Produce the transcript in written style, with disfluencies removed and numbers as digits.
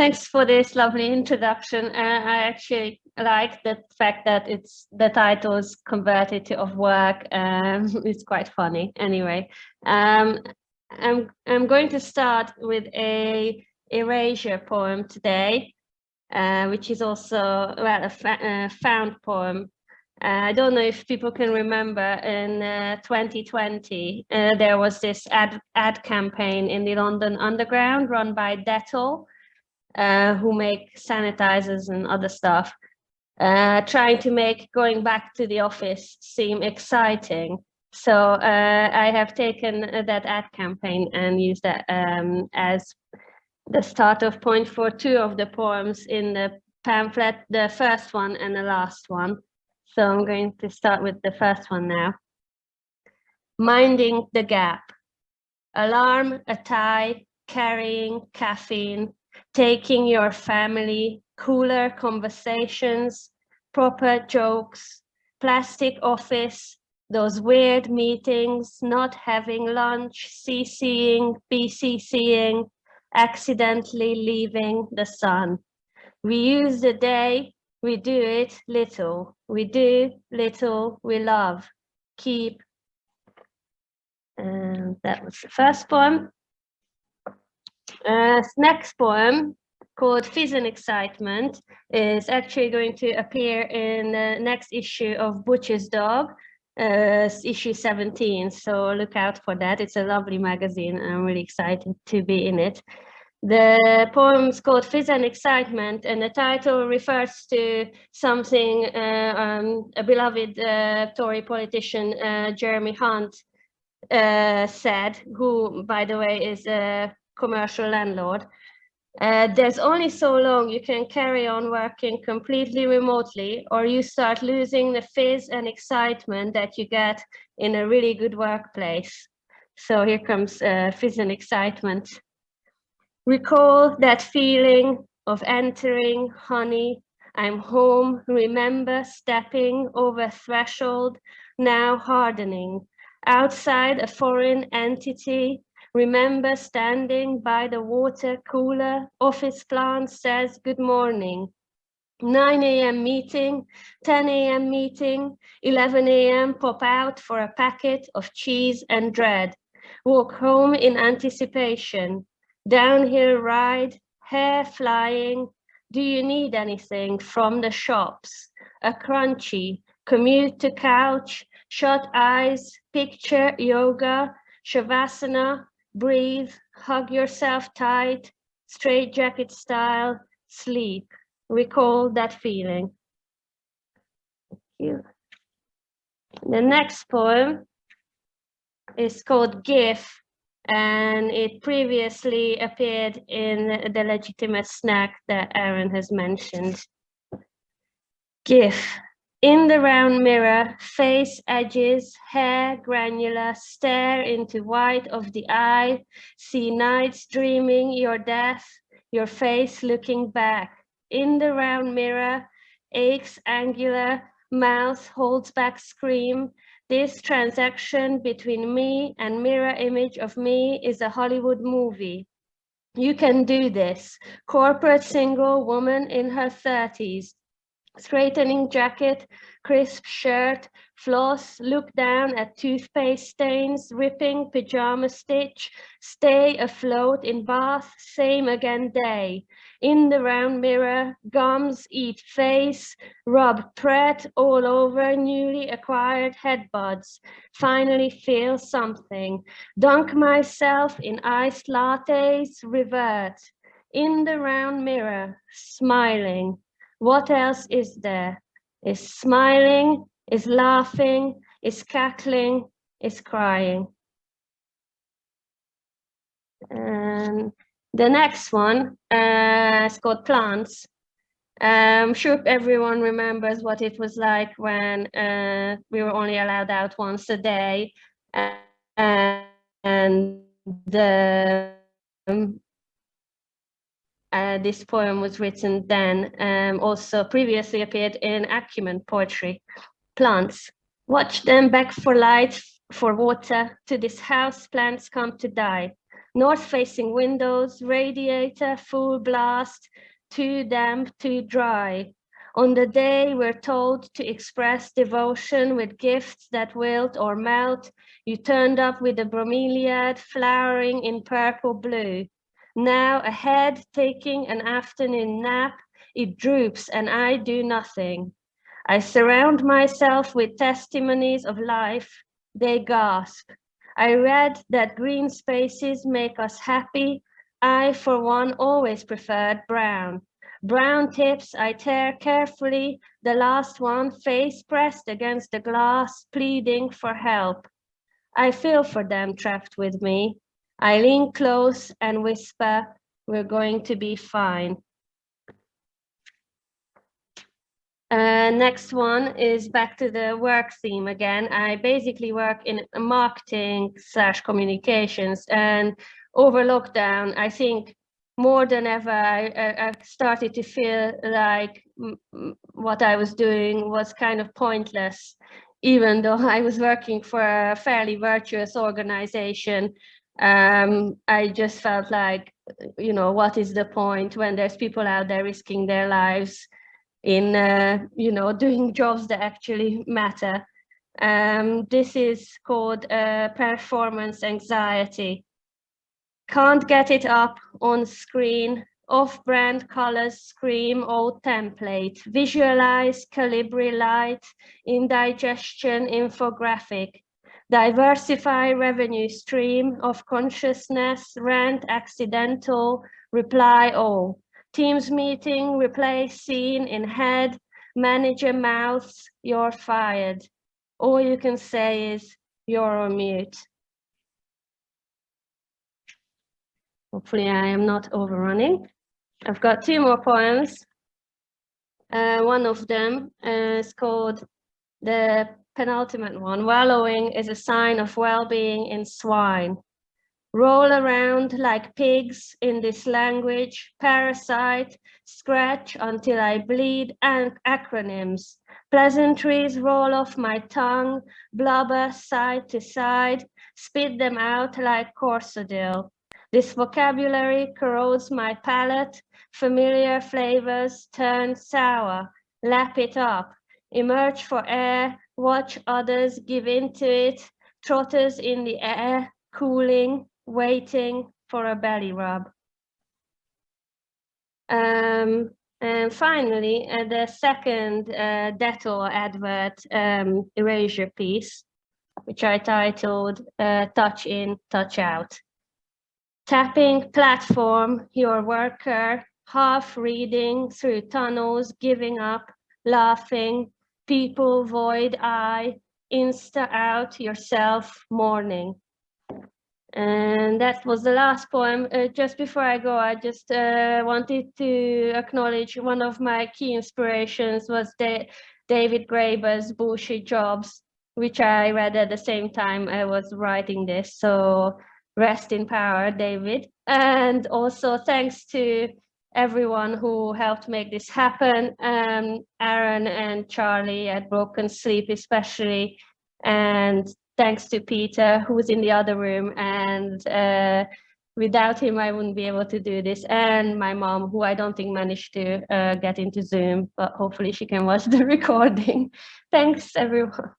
Thanks for this lovely introduction. I actually like the fact that the title is converted to of work. It's quite funny. Anyway, I'm going to start with a erasure poem today, which is also a found poem. I don't know if people can remember in 2020 there was this ad campaign in the London Underground run by Dettol, who make sanitizers and other stuff, trying to make going back to the office seem exciting. So I have taken that ad campaign and used that as the start of point for two of the poems in the pamphlet, the first one and the last one. So I'm going to start with the first one now. Minding the gap. Alarm, a tie, carrying caffeine, taking your family, cooler conversations, proper jokes, plastic office, those weird meetings, not having lunch, CCing, BCCing, accidentally leaving the sun. We use the day, we do it little. We do little, we love. Keep. And that was the first poem. Next poem, called Fizz and Excitement, is actually going to appear in the next issue of Butcher's Dog, issue 17. So look out for that. It's a lovely magazine. I'm really excited to be in it. The poem is called Fizz and Excitement, and the title refers to something a beloved Tory politician, Jeremy Hunt, said, who, by the way, is a commercial landlord. There's only so long you can carry on working completely remotely, or you start losing the fizz and excitement that you get in a really good workplace. So here comes Fizz and Excitement. Recall that feeling of entering, honey, I'm home, remember stepping over threshold, now hardening. Outside a foreign entity, remember standing by the water cooler, office plant says good morning. 9 a.m. meeting, 10 a.m. meeting, 11 a.m. pop out for a packet of cheese and dread. Walk home in anticipation. Downhill ride, hair flying. Do you need anything from the shops? A crunchy, commute to couch, shut eyes, picture yoga, shavasana, breathe, hug yourself tight, straight jacket style, sleep. Recall that feeling. Thank you. The next poem is called GIF, and it previously appeared in the legitimate snack that Aaron has mentioned. GIF. In the round mirror, face edges, hair granular, stare into white of the eye, see nights dreaming your death, your face looking back. In the round mirror, aches angular, mouth holds back scream. This transaction between me and mirror image of me is a Hollywood movie. You can do this. Corporate single woman in her 30s. Straightening jacket, crisp shirt, floss, look down at toothpaste stains, ripping pajama stitch, stay afloat in bath, same again day. In the round mirror, gums eat face, rub Pret all over newly acquired headbuds, finally feel something. Dunk myself in iced lattes, revert. In the round mirror, smiling. What else is there? Is smiling, is laughing, is cackling, is crying. And the next one is called Plants. I'm sure everyone remembers what it was like when we were only allowed out once a day, and this poem was written then, also previously appeared in Acumen poetry. Plants. Watch them beg for light, for water, to this house plants come to die. North-facing windows, radiator, full blast, too damp, too dry. On the day we're told to express devotion with gifts that wilt or melt, you turned up with a bromeliad flowering in purple blue. Now ahead, taking an afternoon nap, it droops and I do nothing. I surround myself with testimonies of life. They gasp. I read that green spaces make us happy. I, for one, always preferred brown. Brown tips I tear carefully, the last one face pressed against the glass, pleading for help. I feel for them trapped with me. I lean close and whisper, we're going to be fine. Next one is back to the work theme again. I basically work in marketing/communications, and over lockdown, I think more than ever, I started to feel like what I was doing was kind of pointless, even though I was working for a fairly virtuous organization. I just felt like, you know, what is the point when there's people out there risking their lives in you know, doing jobs that actually matter. This is called performance anxiety. Can't get it up on screen. Off-brand colors scream old template. Visualize Calibri light, indigestion infographic. Diversify revenue stream of consciousness, rant accidental, reply all. Teams meeting, replace scene in head, manager mouths, you're fired. All you can say is, you're on mute. Hopefully I am not overrunning. I've got two more poems. One of them is called the penultimate one. Wallowing is a sign of well-being in swine. Roll around like pigs in this language, parasite, scratch until I bleed, and acronyms. Pleasantries roll off my tongue, blubber side to side, spit them out like corsadil. This vocabulary corrodes my palate, familiar flavors turn sour, lap it up, emerge for air, watch others give into it, trotters in the air, cooling, waiting for a belly rub. And finally, the second Dettol advert erasure piece, which I titled Touch In, Touch Out. Tapping platform, your worker, half reading through tunnels, giving up, laughing, people, void, I, insta out, yourself, morning. And that was the last poem. Just before I go, I just wanted to acknowledge one of my key inspirations was David Graeber's Bullshit Jobs, which I read at the same time I was writing this. So rest in power, David. And also thanks to everyone who helped make this happen. Aaron and Charlie at Broken Sleep especially. And thanks to Peter, who was in the other room. And without him, I wouldn't be able to do this. And my mom, who I don't think managed to get into Zoom, but hopefully she can watch the recording. Thanks, everyone.